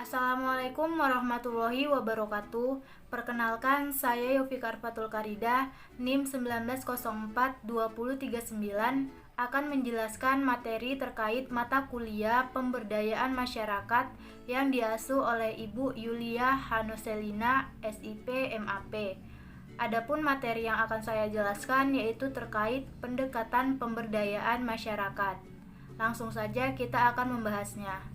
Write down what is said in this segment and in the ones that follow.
Assalamualaikum warahmatullahi wabarakatuh. Perkenalkan, saya Yofi Karfatul Karida, NIM 1904-2039 akan menjelaskan materi terkait mata kuliah Pemberdayaan Masyarakat yang diasuh oleh Ibu Yulia Hanoselina, SIP, MAP. Adapun materi yang akan saya jelaskan yaitu terkait pendekatan pemberdayaan masyarakat. Langsung saja kita akan membahasnya.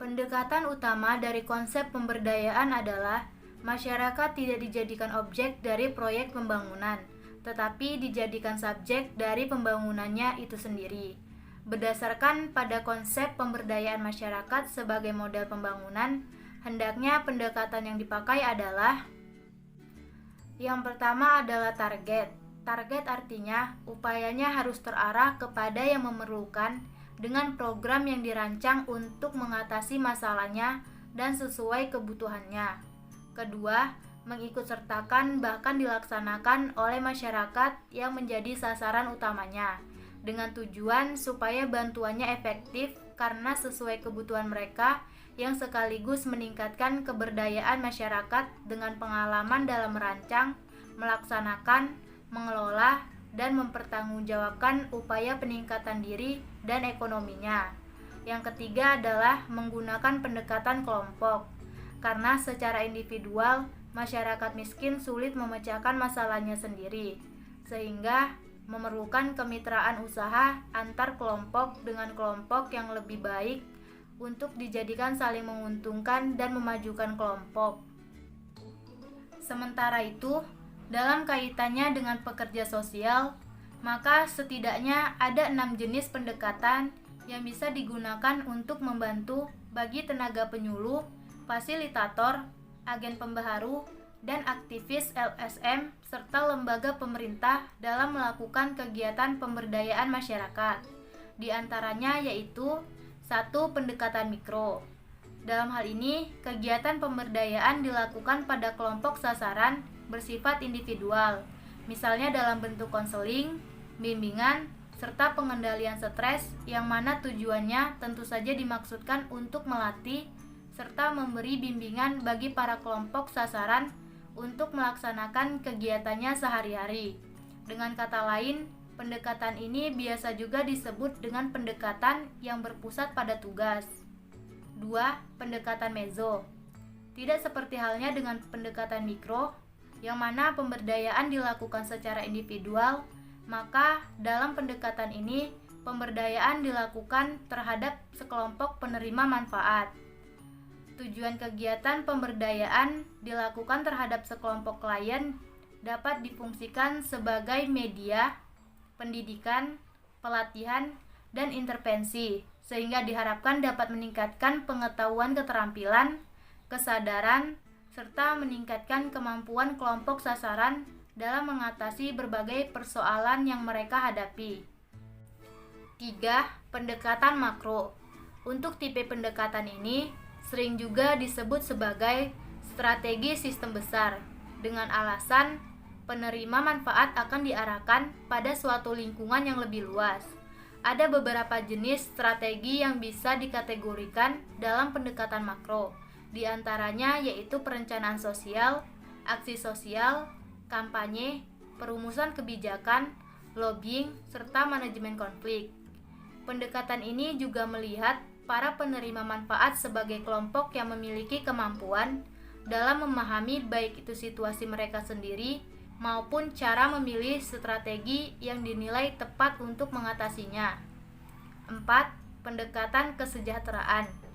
Pendekatan utama dari konsep pemberdayaan adalah masyarakat tidak dijadikan objek dari proyek pembangunan, tetapi dijadikan subjek dari pembangunannya itu sendiri. Berdasarkan pada konsep pemberdayaan masyarakat sebagai model pembangunan, hendaknya pendekatan yang dipakai adalah: yang pertama adalah target. Target artinya upayanya harus terarah kepada yang memerlukan dengan program yang dirancang untuk mengatasi masalahnya dan sesuai kebutuhannya. Kedua, mengikutsertakan bahkan dilaksanakan oleh masyarakat yang menjadi sasaran utamanya, dengan tujuan supaya bantuannya efektif karena sesuai kebutuhan mereka, yang sekaligus meningkatkan keberdayaan masyarakat dengan pengalaman dalam merancang, melaksanakan, mengelola, dan mempertanggungjawabkan upaya peningkatan diri dan ekonominya. Yang ketiga adalah menggunakan pendekatan kelompok, karena secara individual masyarakat miskin sulit memecahkan masalahnya sendiri, sehingga memerlukan kemitraan usaha antar kelompok dengan kelompok yang lebih baik untuk dijadikan saling menguntungkan dan memajukan kelompok. Sementara itu, dalam kaitannya dengan pekerja sosial, maka setidaknya ada 6 jenis pendekatan yang bisa digunakan untuk membantu bagi tenaga penyuluh, fasilitator, agen pembaharu, dan aktivis LSM serta lembaga pemerintah dalam melakukan kegiatan pemberdayaan masyarakat. Di antaranya yaitu 1. Pendekatan mikro. Dalam hal ini, kegiatan pemberdayaan dilakukan pada kelompok sasaran bersifat individual, misalnya dalam bentuk konseling, bimbingan, serta pengendalian stres yang mana tujuannya tentu saja dimaksudkan untuk melatih serta memberi bimbingan bagi para kelompok sasaran untuk melaksanakan kegiatannya sehari-hari. Dengan kata lain, pendekatan ini biasa juga disebut dengan pendekatan yang berpusat pada tugas. 2. Pendekatan mezo. Tidak seperti halnya dengan pendekatan mikro, yang mana pemberdayaan dilakukan secara individual, maka dalam pendekatan ini pemberdayaan dilakukan terhadap sekelompok penerima manfaat. Tujuan kegiatan pemberdayaan dilakukan terhadap sekelompok klien dapat difungsikan sebagai media, pendidikan, pelatihan, dan intervensi, sehingga diharapkan dapat meningkatkan pengetahuan keterampilan, kesadaran, serta meningkatkan kemampuan kelompok sasaran dalam mengatasi berbagai persoalan yang mereka hadapi. 3. Pendekatan makro. Untuk tipe pendekatan ini sering juga disebut sebagai strategi sistem besar, dengan alasan penerima manfaat akan diarahkan pada suatu lingkungan yang lebih luas. Ada beberapa jenis strategi yang bisa dikategorikan dalam pendekatan makro. Di antaranya yaitu perencanaan sosial, aksi sosial, kampanye, perumusan kebijakan, lobbying, serta manajemen konflik. Pendekatan ini juga melihat para penerima manfaat sebagai kelompok yang memiliki kemampuan dalam memahami baik itu situasi mereka sendiri maupun cara memilih strategi yang dinilai tepat untuk mengatasinya. 4. Pendekatan kesejahteraan.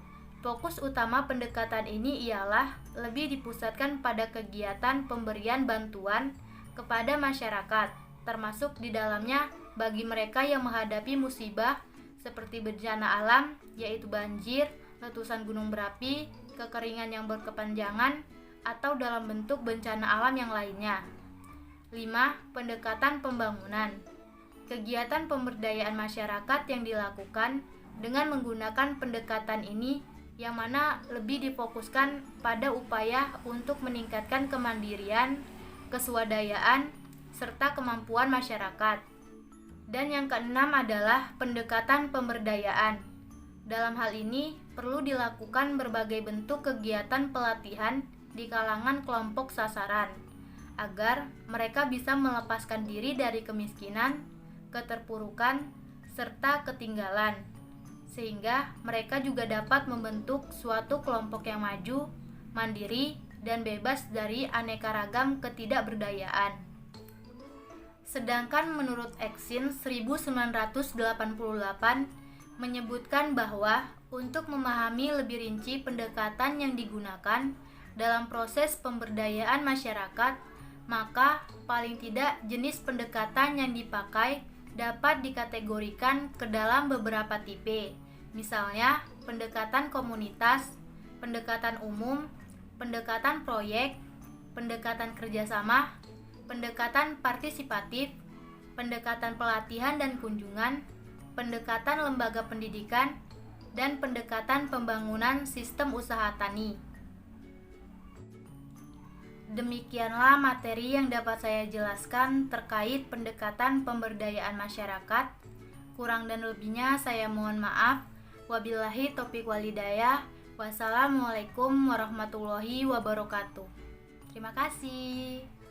Fokus utama pendekatan ini ialah lebih dipusatkan pada kegiatan pemberian bantuan kepada masyarakat, termasuk di dalamnya bagi mereka yang menghadapi musibah seperti bencana alam, yaitu banjir, letusan gunung berapi, kekeringan yang berkepanjangan, atau dalam bentuk bencana alam yang lainnya. 5. Pendekatan pembangunan. Kegiatan pemberdayaan masyarakat yang dilakukan dengan menggunakan pendekatan ini yang mana lebih difokuskan pada upaya untuk meningkatkan kemandirian, keswadayaan, serta kemampuan masyarakat. Dan yang keenam adalah pendekatan pemberdayaan. Dalam hal ini, perlu dilakukan berbagai bentuk kegiatan pelatihan di kalangan kelompok sasaran, agar mereka bisa melepaskan diri dari kemiskinan, keterpurukan, serta ketinggalan, sehingga mereka juga dapat membentuk suatu kelompok yang maju, mandiri, dan bebas dari aneka ragam ketidakberdayaan. Sedangkan menurut Exin 1988 menyebutkan bahwa untuk memahami lebih rinci pendekatan yang digunakan dalam proses pemberdayaan masyarakat, maka paling tidak jenis pendekatan yang dipakai dapat dikategorikan ke dalam beberapa tipe. Misalnya, pendekatan komunitas, pendekatan umum, pendekatan proyek, pendekatan kerjasama, pendekatan partisipatif, pendekatan pelatihan dan kunjungan, pendekatan lembaga pendidikan, dan pendekatan pembangunan sistem usaha tani. Demikianlah materi yang dapat saya jelaskan terkait pendekatan pemberdayaan masyarakat. Kurang dan lebihnya saya mohon maaf. Wabillahi taufiq walhidayah. Wassalamualaikum warahmatullahi wabarakatuh. Terima kasih.